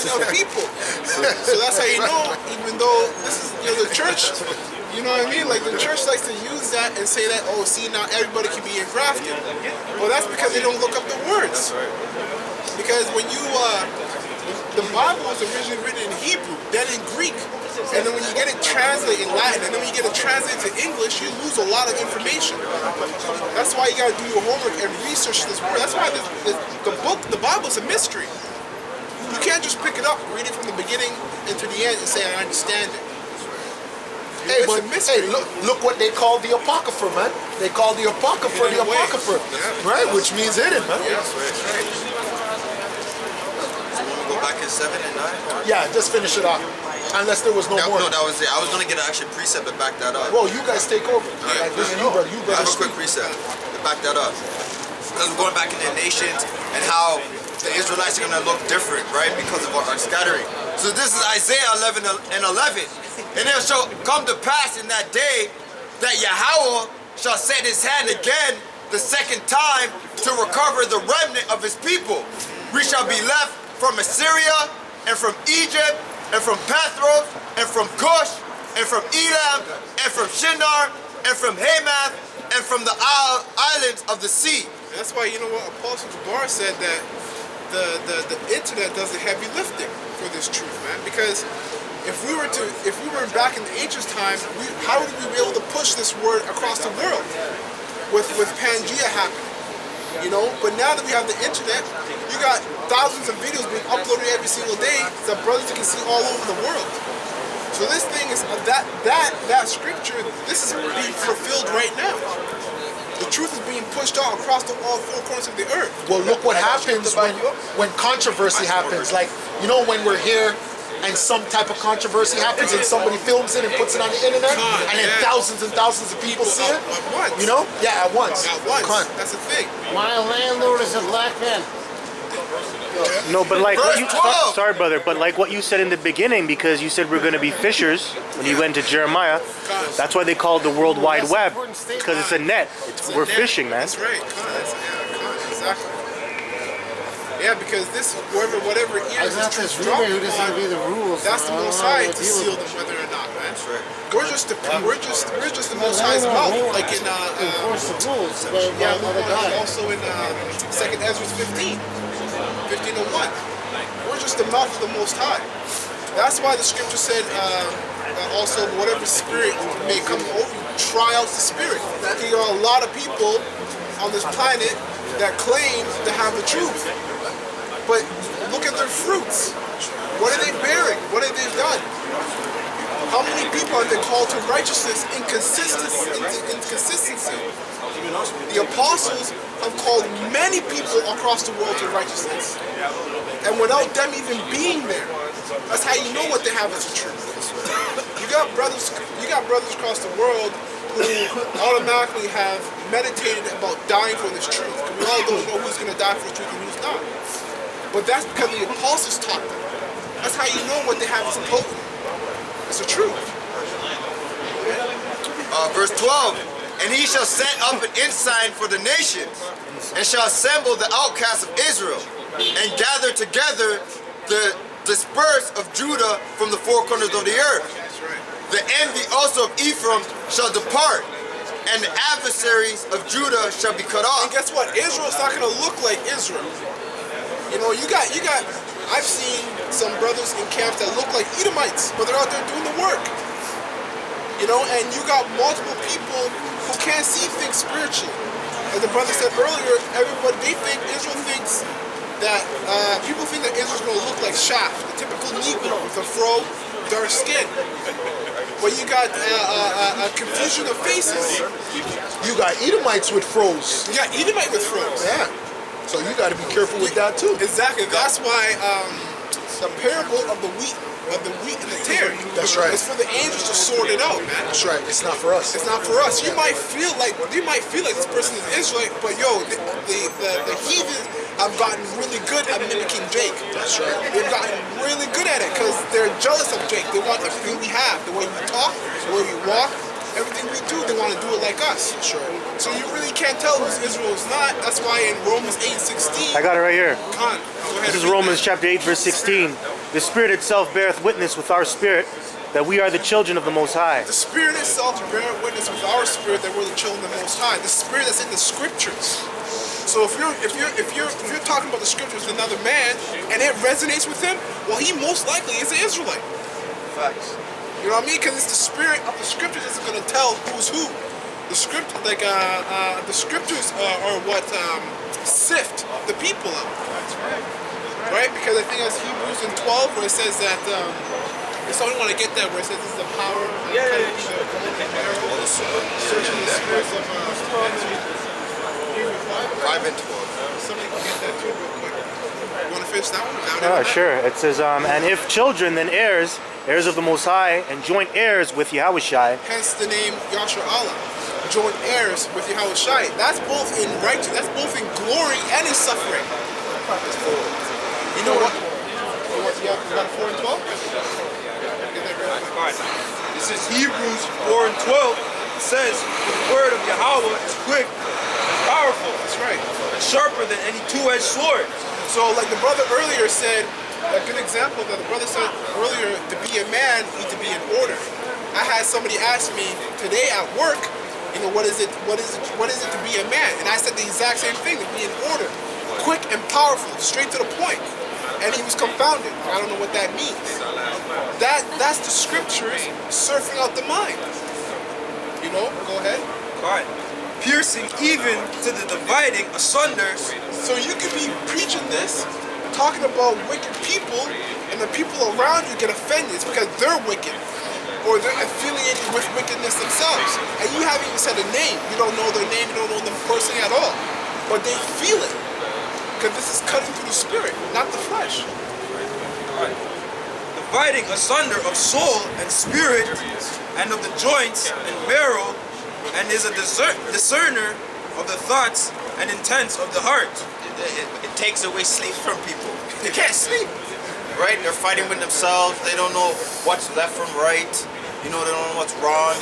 nation of people. So that's how you know, even though this is the church, you know what I mean? Like the church likes to use that and say that, oh, see, now everybody can be engrafted. Well, that's because they don't look up the words. Because when you, the Bible was originally written in Hebrew, then in Greek. And then when you get it translated in Latin, and then when you get it translated to English, you lose a lot of information. That's why you gotta do your homework and research this word. That's why the Bible is a mystery. You can't just pick it up, read it from the beginning into the end and say, I understand it. Hey, but hey, look what they call the Apocrypha, man. They call the Apocrypha the Apocrypha, right? Which means hidden, man. Yeah, that's right. Go back in 7 and 9? Yeah, just finish it off. Unless there was no more. No, that was it. I was going to get an actual precept to back that up. Well, you guys take over. Right. Like, this is you, brother. You I better have a quick precept to back that up. Because we're going back into the nations and how the Israelites are going to look different, right? Because of our scattering. So this is Isaiah 11 and 11. And it shall come to pass in that day that Yahweh shall set his hand again the second time to recover the remnant of his people. We shall be left from Assyria and from Egypt and from Pathros and from Cush and from Elam and from Shinar and from Hamath and from the islands of the sea. That's why, you know what, Apostle Jabbar said that the internet does the heavy lifting for this truth, man. Because if we were back in the ancient times, how would we be able to push this word across the world with Pangea happening? You know, but now that we have the internet, you got thousands of videos being uploaded every single day that brothers can see all over the world. So this thing is that scripture. This is being fulfilled right now. The truth is being pushed out across all four corners of the earth. Well, look what happens when controversy happens. Like, you know, when we're here and some type of controversy happens and somebody films it and puts it on the internet, and then thousands and thousands of people see it. At once. You know? Yeah, at once. At once. That's the thing. My landlord is a black man. No, but like what you, 12. sorry, brother, but like what you said in the beginning, because you said we're going to be fishers when you went to Jeremiah. That's why they call it the World Wide Web, because it's a net. We're fishing, man. That's right. Exactly. Yeah, because this, whatever ears That's this this truth rumor who dropped doesn't on, be the rules. that's the Most High to seal them, whether or not, man. That's right. We're just the Most High's mouth, like in enforce the rules. yeah, also in 2nd Ezra 15:01. We're just the mouth of the Most High. That's why the scripture said also whatever spirit may come over you, try out the spirit. There are a lot of people on this planet that claim to have the truth. But look at their fruits. What are they bearing? What have they done? How many people are they called to righteousness? Inconsistency. The apostles have called many people across the world to righteousness. And without them even being there, that's how you know what they have as the truth. You got brothers across the world who automatically have meditated about dying for this truth. We all don't know who's going to die for the truth and who's not. But that's because the apostles taught them. That's how you know what they have as a potent. It's the truth. Verse 12. And he shall set up an ensign for the nations, and shall assemble the outcasts of Israel, and gather together the dispersed of Judah from the four corners of the earth. The envy also of Ephraim shall depart, and the adversaries of Judah shall be cut off. And guess what? Israel's not going to look like Israel. You know, you got. I've seen some brothers in camps that look like Edomites, but they're out there doing the work. You know, and you got multiple people who can't see things spiritually. As the brother said earlier, Israel thinks that people think that Israel's going to look like Shaft, the typical Negro with a fro, dark skin. But you got a confusion of faces. You got Edomites with froze. You got Edomite with froze. Yeah. So you got to be careful with that too. Exactly. That's why the parable of the wheat and the tare. That's right. It's for the angels to sort it out, man. That's right. It's not for us. It's not for us. You might feel like this person is Israelite, but yo, the heathen have gotten really good at mimicking Jake. That's right. They've gotten really good at it because they're jealous of Jake. They want everything we have. The way we talk, the way we walk, everything we do, they want to do it like us. Sure. So you really can't tell who's Israel is not. That's why in Romans 8:16. I got it right here. Go ahead. This is Romans chapter 8, verse 16. The Spirit itself beareth witness with our spirit that we are the children of the Most High. The Spirit itself beareth witness with our spirit that we're the children of the Most High. The Spirit that's in the Scriptures. So if you're talking about the Scriptures with another man and it resonates with him, well, he most likely is an Israelite. Facts. You know what I mean? Because it's the spirit of the Scriptures that's going to tell who's who. The script, the Scriptures are what sift the people out. Right? Because I think it's Hebrews in 12 where it says that. If someone want to get that where it says this is the power of searching the spirits of 5 and 12. somebody can get that too real quick. You want to finish that one? Oh, sure. It says, and if children, then heirs, heirs of the Most High, and joint heirs with Yahushai. Hence the name Yashar Allah. Joint heirs with Yahushai. That's both in righteousness, that's both in glory and in suffering. You know what? You got 4 and 12? Alright. This is Hebrews 4 and 12. It says, the word of Yahweh is quick, powerful, That's right. and sharper than any two-edged sword. So like the brother earlier said, a good example that the brother said earlier, to be a man, you need to be in order. I had somebody ask me today at work, what is it to be a man? And I said the exact same thing, to be in order. Quick and powerful, straight to the point. And he was confounded. I don't know what that means. That's the Scriptures surfing out the mind. Go ahead. Alright. Piercing even to the dividing asunder. So you could be preaching this, talking about wicked people, and the people around you get offended. It's because they're wicked, or they're affiliated with wickedness themselves. And you haven't even said a name. You don't know their name, you don't know them personally at all. But they feel it. Because this is cutting through the spirit, not the flesh. Dividing asunder of soul and spirit, and of the joints and marrow, and is a discerner of the thoughts and intents of the heart. It takes away sleep from people. They can't sleep, right? They're fighting with themselves. They don't know what's left from right. They don't know what's wrong.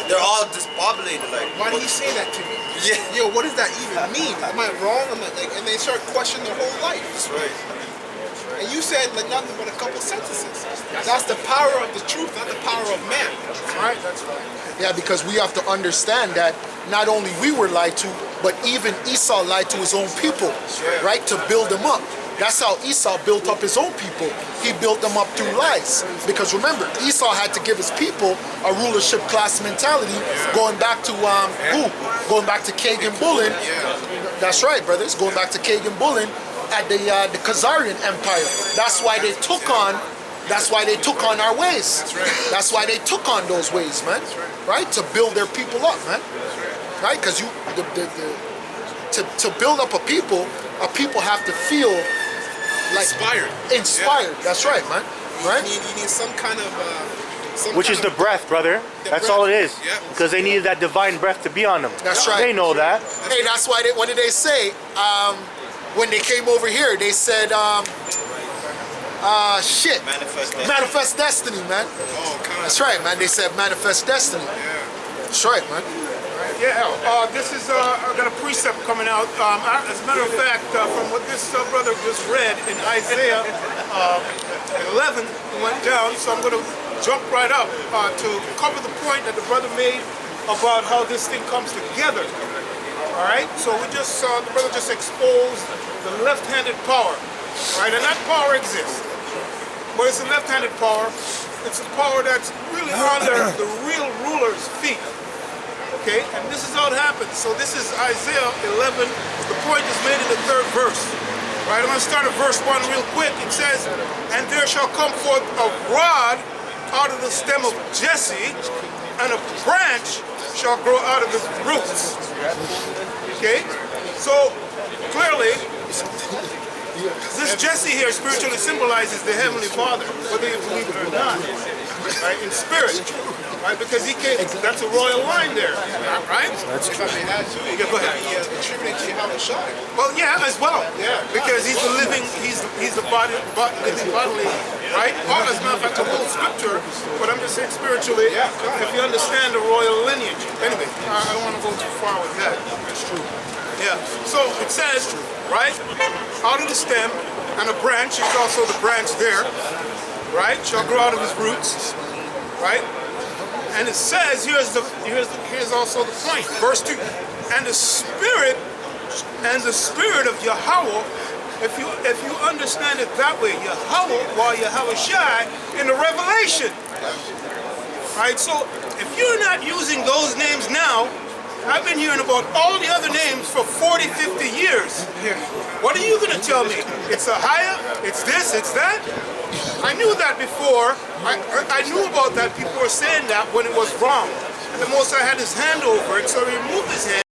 They're all discombobulated. Like, Why did he say that to me? Yeah. Yo, what does that even mean? Am I wrong? And they start questioning their whole life. That's right. And you said nothing but a couple sentences. That's the power of the truth, not the power of man. Right? That's right. Yeah, because we have to understand that not only we were lied to, but even Esau lied to his own people, right? To build them up. That's how Esau built up his own people. He built them up through lies. Because remember, Esau had to give his people a rulership class mentality, going back to who? Going back to Kagan Bullen. That's right, brothers. Going back to Kagan Bullen at the Khazarian Empire. That's why they took on. That's why they took on our ways. That's why they took on those ways, man. Right? To build their people up, man. Right? Because to build up a people have to feel like inspired. That's right, man. Right? You need some kind of Which is the breath, brother. That's all it is. Yeah. Because they needed that divine breath to be on them. That's right. They know that. Hey, that's why what did they say? When they came over here, they said, shit. Manifest destiny, man. That's right, man. They said manifest destiny. That's right, man. This is I got a precept coming out. As a matter of fact, from what this brother just read in Isaiah 11, it went down. So I'm going to jump right up to cover the point that the brother made about how this thing comes together. All right. So we just the brother just exposed the left-handed power. Right, and that power exists. But it's a left-handed power. It's a power that's really under the real ruler's feet. Okay, and this is how it happens. So this is Isaiah 11. The point is made in the 3rd verse. Right, I'm going to start at verse 1 real quick. It says, "And there shall come forth a rod out of the stem of Jesse, and a branch shall grow out of his roots." Okay, so clearly, this Jesse here spiritually symbolizes the Heavenly Father, whether you believe it or not, right? In spirit, right? Because he came, that's a royal line there, right? That's If I may add to it, go ahead. attributed to Yahushai. Well, yeah, as well. Yeah. Because he's the living, he's the body, living bodily, right? Or as a matter of fact, the whole scripture, but I'm just saying spiritually, if you understand the royal lineage. Anyway, I don't want to go too far with that. It's true. Yeah. So it says, right? Out of the stem, and a branch is also the branch there, right? Shall grow out of his roots, right? And it says, here's also the point, verse 2. And the spirit of Yahweh, if you understand it that way, Yahweh, while Yahweh Shai, in the Revelation. Right, so if you're not using those names now, I've been hearing about all the other names for 40, 50 years. What are you going to tell me? It's a higher, it's this, it's that? I knew that before. I knew about that. People were saying that when it was wrong. And the Most High had his hand over it, so he removed his hand.